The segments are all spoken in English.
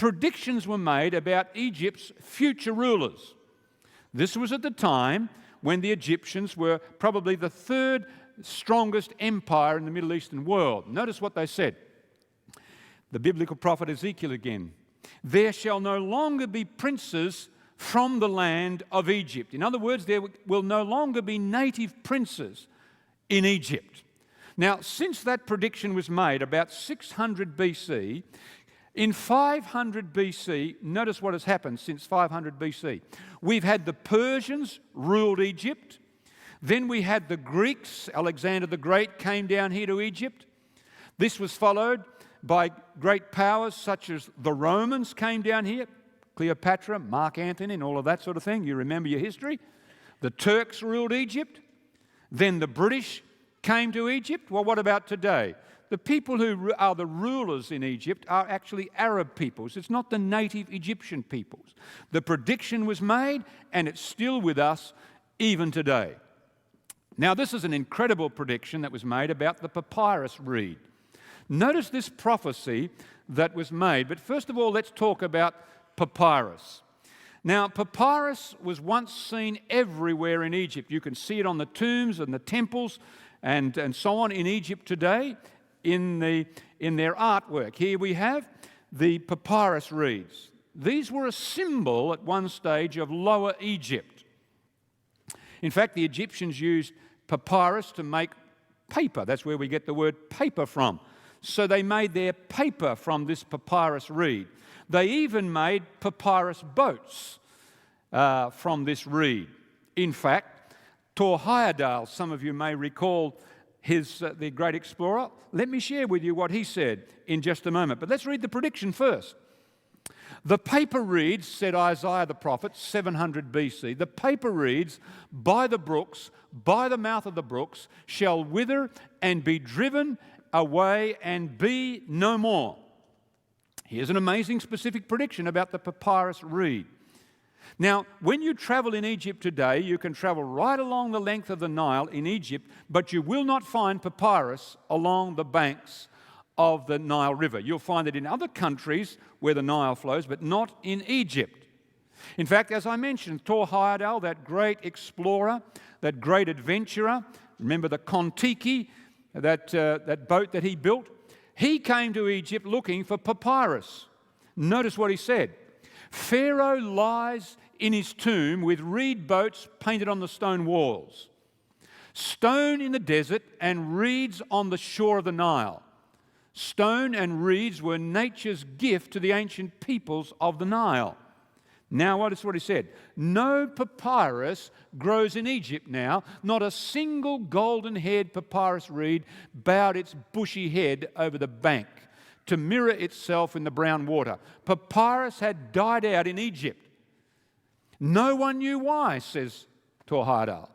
predictions were made about Egypt's future rulers. This was at the time when the Egyptians were probably the third strongest empire in the Middle Eastern world. Notice what they said. The biblical prophet Ezekiel again. There shall no longer be princes from the land of Egypt. In other words, there will no longer be native princes in Egypt. Now, since that prediction was made about 600 BC, in 500 BC, notice what has happened since 500 BC. We've had the Persians ruled Egypt. Then we had the Greeks. Alexander the Great came down here to Egypt. This was followed by great powers such as the Romans came down here. Cleopatra, Mark Antony, and all of that sort of thing. You remember your history. The Turks ruled Egypt. Then the British came to Egypt. Well, what about today? The people who are the rulers in Egypt are actually Arab peoples. It's not the native Egyptian peoples. The prediction was made, and it's still with us even today. Now, this is an incredible prediction that was made about the papyrus reed. Notice this prophecy that was made. But first of all, let's talk about papyrus. Now, papyrus was once seen everywhere in Egypt. You can see it on the tombs and the temples and so on in Egypt today in their artwork. Here we have the papyrus reeds. These were a symbol at one stage of Lower Egypt. In fact, the Egyptians used papyrus to make paper. That's where we get the word paper from. So they made their paper from this papyrus reed. They even made papyrus boats from this reed. In fact, Thor Heyerdahl, some of you may recall the great explorer. Let me share with you what he said in just a moment. But let's read the prediction first. The paper reeds, said Isaiah the prophet, 700 BC, the paper reeds by the brooks, by the mouth of the brooks, shall wither and be driven away and be no more. Here's an amazing specific prediction about the papyrus reed. Now, when you travel in Egypt today, you can travel right along the length of the Nile in Egypt, but you will not find papyrus along the banks of the Nile River. You'll find it in other countries where the Nile flows, but not in Egypt. In fact, as I mentioned, Thor Heyerdahl, that great explorer, that great adventurer, remember the Kon-Tiki, that boat that he built? He came to Egypt looking for papyrus. Notice what he said. Pharaoh lies in his tomb with reed boats painted on the stone walls. Stone in the desert and reeds on the shore of the Nile. Stone and reeds were nature's gift to the ancient peoples of the Nile. Now, notice what he said. No papyrus grows in Egypt now. Not a single golden-haired papyrus reed bowed its bushy head over the bank to mirror itself in the brown water. Papyrus had died out in Egypt. No one knew why, says Thor Heyerdahl.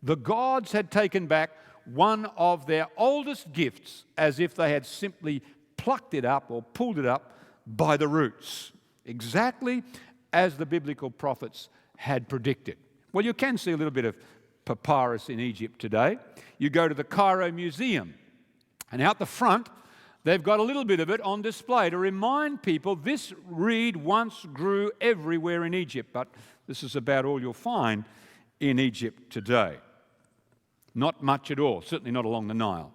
The gods had taken back one of their oldest gifts as if they had simply plucked it up or pulled it up by the roots. Exactly as the biblical prophets had predicted. Well, you can see a little bit of papyrus in Egypt today. You go to the Cairo Museum, and out the front, they've got a little bit of it on display to remind people this reed once grew everywhere in Egypt, but this is about all you'll find in Egypt today. Not much at all, certainly not along the Nile.